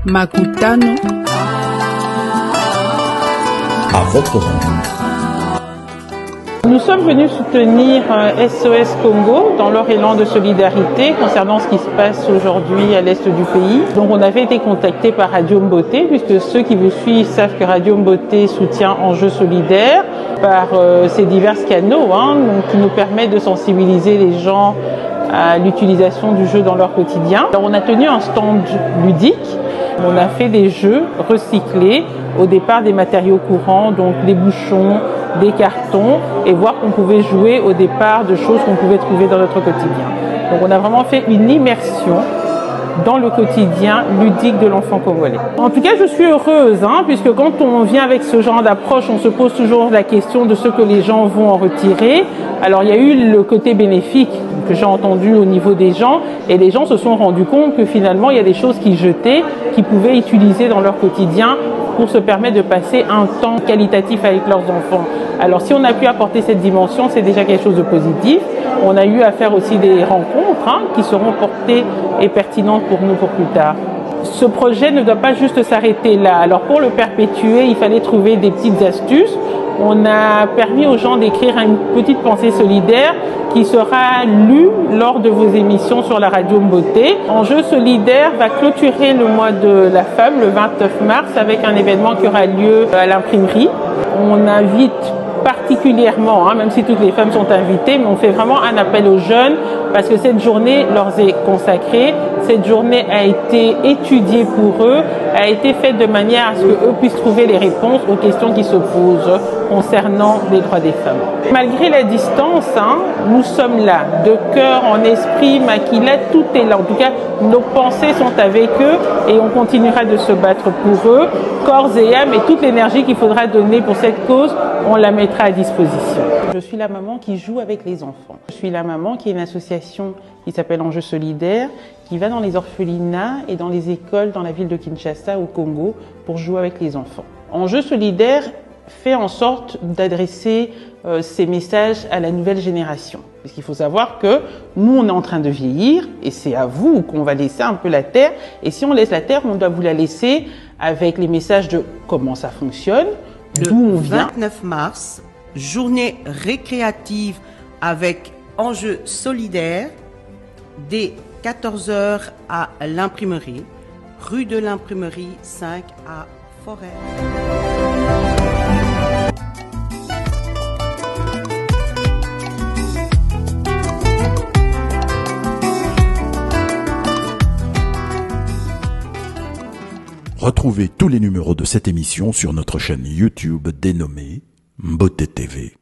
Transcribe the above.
Makutano. À votre rencontre. Nous sommes venus soutenir SOS Congo dans leur élan de solidarité concernant ce qui se passe aujourd'hui à l'est du pays. Donc on avait été contactés par Radio Mboté, puisque ceux qui vous suivent savent que Radio Mboté soutient Enjeux solidaires par ces divers canaux, donc, qui nous permettent de sensibiliser les gens à l'utilisation du jeu dans leur quotidien. Alors, on a tenu un stand ludique. On a fait des jeux recyclés, au départ des matériaux courants, donc des bouchons, des cartons, et voir qu'on pouvait jouer au départ de choses qu'on pouvait trouver dans notre quotidien. Donc on a vraiment fait une immersion dans le quotidien ludique de l'enfant congolais. En tout cas, je suis heureuse, puisque quand on vient avec ce genre d'approche, on se pose toujours la question de ce que les gens vont en retirer. Alors il y a eu le côté bénéfique que j'ai entendu au niveau des gens, et les gens se sont rendus compte que finalement il y a des choses qu'ils jetaient, qu'ils pouvaient utiliser dans leur quotidien pour se permettre de passer un temps qualitatif avec leurs enfants. Alors si on a pu apporter cette dimension, c'est déjà quelque chose de positif. On a eu à faire aussi des rencontres qui seront portées et pertinentes pour nous pour plus tard. Ce projet ne doit pas juste s'arrêter là. Alors pour le perpétuer, il fallait trouver des petites astuces. On a permis aux gens d'écrire une petite pensée solidaire qui sera lue lors de vos émissions sur la radio Mboté. Enjeu solidaire va clôturer le mois de la femme le 29 mars avec un événement qui aura lieu à l'imprimerie. On invite particulièrement, même si toutes les femmes sont invitées, mais on fait vraiment un appel aux jeunes parce que cette journée leur est consacrée. Cette journée a été étudiée pour eux, a été faite de manière à ce qu'eux puissent trouver les réponses aux questions qui se posent concernant les droits des femmes. Malgré la distance, nous sommes là, de cœur, en esprit, maquilla, tout est là. En tout cas, nos pensées sont avec eux et on continuera de se battre pour eux, corps et âme, et toute l'énergie qu'il faudra donner pour cette cause, on la mettra à disposition. Je suis la maman qui joue avec les enfants. Je suis la maman qui est une association qui s'appelle Enjeux solidaires, qui va dans les orphelinats et dans les écoles dans la ville de Kinshasa au Congo pour jouer avec les enfants. Enjeux solidaires fait en sorte d'adresser ces messages à la nouvelle génération. Parce qu'il faut savoir que nous, on est en train de vieillir et c'est à vous qu'on va laisser un peu la terre. Et si on laisse la terre, on doit vous la laisser avec les messages de comment ça fonctionne, d'où on vient. Le 29 mars, journée récréative avec Enjeux solidaires dès 14h à l'imprimerie, rue de l'imprimerie 5 à Forêt. Retrouvez tous les numéros de cette émission sur notre chaîne YouTube dénommée Mboté TV.